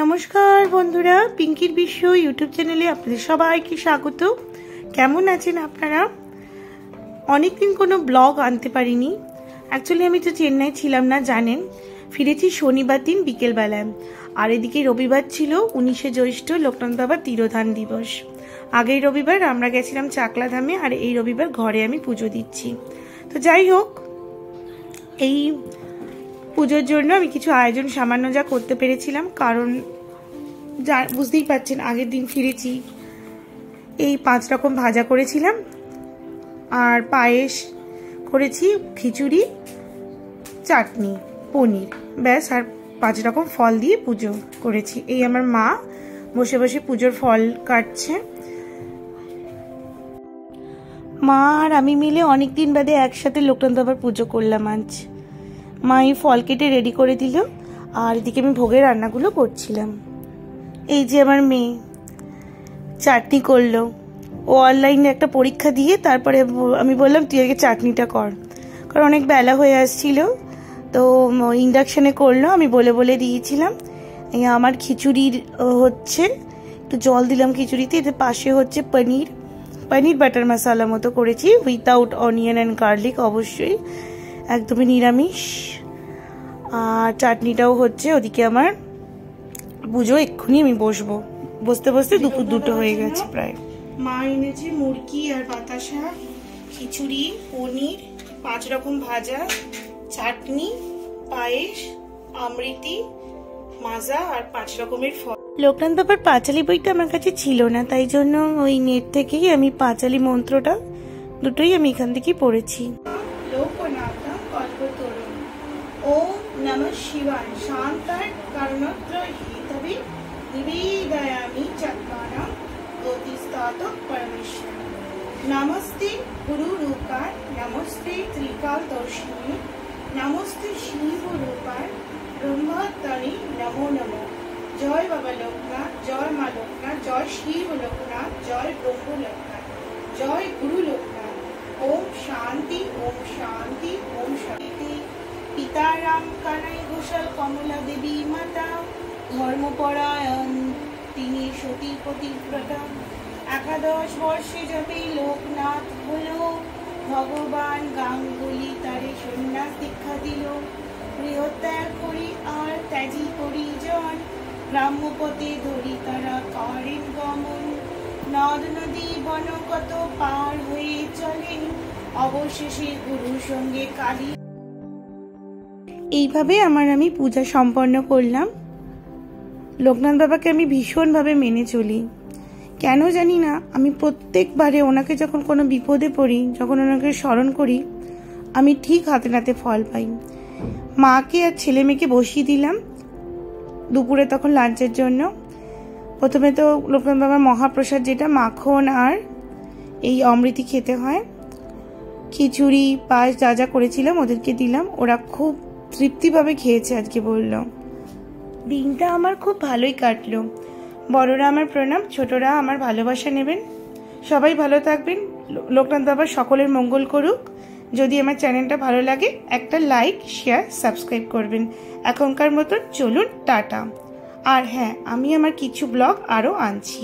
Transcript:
নমস্কার বন্ধুরা, পিঙ্কির বিশ্ব ইউটিউব চ্যানেলে আপনাদের সবাইকে স্বাগত। কেমন আছেন আপনারা? অনেকদিন কোনো ব্লগ আনতে পারিনি। অ্যাকচুয়ালি আমি তো চেন্নাই ছিলাম না, জানেন। ফিরেছি শনিবার দিন বিকেলবেলায়। আর এদিকে রবিবার ছিল 19শে জ্যৈষ্ঠ, লোকনাথ বাবার তিরোধান দিবস। আগের রবিবার আমরা গেছিলাম চাকলা ধামে, আর এই রবিবার ঘরে আমি পুজো দিচ্ছি। তো যাই হোক, এই পুজোর জন্য আমি কিছু আয়োজন সামান্য যা করতে পেরেছিলাম, কারণ বুঝতেই পারছেন আগের দিন ফিরেছি। এই 5 রকম ভাজা করেছিলাম, আর পায়েস করেছি, খিচুড়ি, চাটনি, পনির, ব্যাস। আর 5 রকম ফল দিয়ে পুজো করেছি। এই আমার মা বসে বসে পুজোর ফল কাটছে। মা আর আমি মিলে অনেকদিন বাদে একসাথে লোকনাথ বাবার পুজো করলাম আজ। মা এই ফল কেটে রেডি করে দিল, আর এদিকে আমি ভোগের রান্নাগুলো করছিলাম। এই যে আমার মেয়ে চাটনি করলো। ও অনলাইনে একটা পরীক্ষা দিয়ে তারপরে আমি বললাম তুই আগে চাটনিটা কর, কারণ অনেক বেলা হয়ে আসছিল। তো ইন্ডাকশানে করলো, আমি বলে বলে দিয়েছিলাম। আমার খিচুড়ির হচ্ছে, একটু জল দিলাম খিচুড়িতে। এতে পাশে হচ্ছে পনির বাটার মশলা মতো করেছি, উইথাউট অনিয়ন অ্যান্ড গার্লিক, অবশ্যই একদমই নিরামিষ। আর চাটনিটাও হচ্ছে। ওদিকে আমার পুজো এক্ষুনি আমি বসতে বসতে দুপুর 2টো হয়ে গেছে প্রায়। মা এনেছে মুরগি আর বাতাসা, খিচুড়ি, পনির, 5 রকম ভাজা, চাটনি, পায়েস, আমৃতি, মাজা আর 5 রকমের ফল। লোকনাথ বাবার পাঁচালি বইটা আমার কাছে ছিল না, তাই জন্য ওই নেট থেকেই আমি পাঁচালি মন্ত্রটা দুটোই আমি এখান থেকেই পড়েছি। লোকনাথম কল্পতরুম ওম নমঃ শিবায় শান্তায় কারণত্রয় হিতবে নিবেদয়ামি চত্বারং জ্যোতিস্তাতক পরমেশ্বর। নমস্তে গুরু রূপায়, নমস্তে ত্রিকাল দর্শিনী, নমস্তে শিব রূপায় ব্রহ্মত্বরে নমো নমো। জয় বাবা লোকনাথ, জয় মা লোকনাথ, জয় শিব লোকনাথ, জয় ব্রহ্ম লোকনাথ, জয় গুরু লোকনাথ। ওম শান্তি, ওম শান্তি, ওম শান্তি। পিতারাম কানাই ঘোষাল কমলা দেবী মাতা, ধর্মপরায়ণ তিনি সতী পতিব্রতা। 11 বর্ষে যাবে লোকনাথ হলো, ভগবান গাঙ্গুলি তারে সন্ন্যাস দীক্ষা দিল। গৃহত্যাগ করি আর ত্যাজি পরিজন, গ্রাম্যপথে ধরি তারা করেন গমন। নদ নদী বন কত পার হয়ে চলেন, অবশেষে গুরুর সঙ্গে কালী। এইভাবে আমি পূজা সম্পন্ন করলাম। লোকনাথ বাবাকে আমি ভীষণভাবে মেনে চলি, কেন জানি না। আমি প্রত্যেকবারে ওনাকে যখন কোনো বিপদে পড়ি, যখন ওনাকে স্মরণ করি, আমি ঠিক হাতে নাতে ফল পাই। মাকে আর ছেলে মেয়েকে বসিয়ে দিলাম দুপুরে তখন লাঞ্চের জন্য। প্রথমে তো লোকনাথ বাবার মহাপ্রসাদ, যেটা মাখন আর এই অমৃতি খেতে হয়। খিচুড়ি, পায়েস যা যা করেছিলাম ওদেরকে দিলাম। ওরা খুব তৃপ্তিভাবে খেয়েছে আজকে, বলল। দিনটা আমার খুব ভালোই কাটলো। বড়রা আমার প্রণাম, ছোটরা আমার ভালোবাসা নেবেন। সবাই ভালো থাকবেন। লোকনাথ বাবার সকলের মঙ্গল করুক। যদি আমার চ্যানেলটা ভালো লাগে একটা লাইক, শেয়ার, সাবস্ক্রাইব করবেন। এখনকার মতন চলুন, টাটা। আর হ্যাঁ, আমি আমার কিছু ব্লগ আরও আনছি।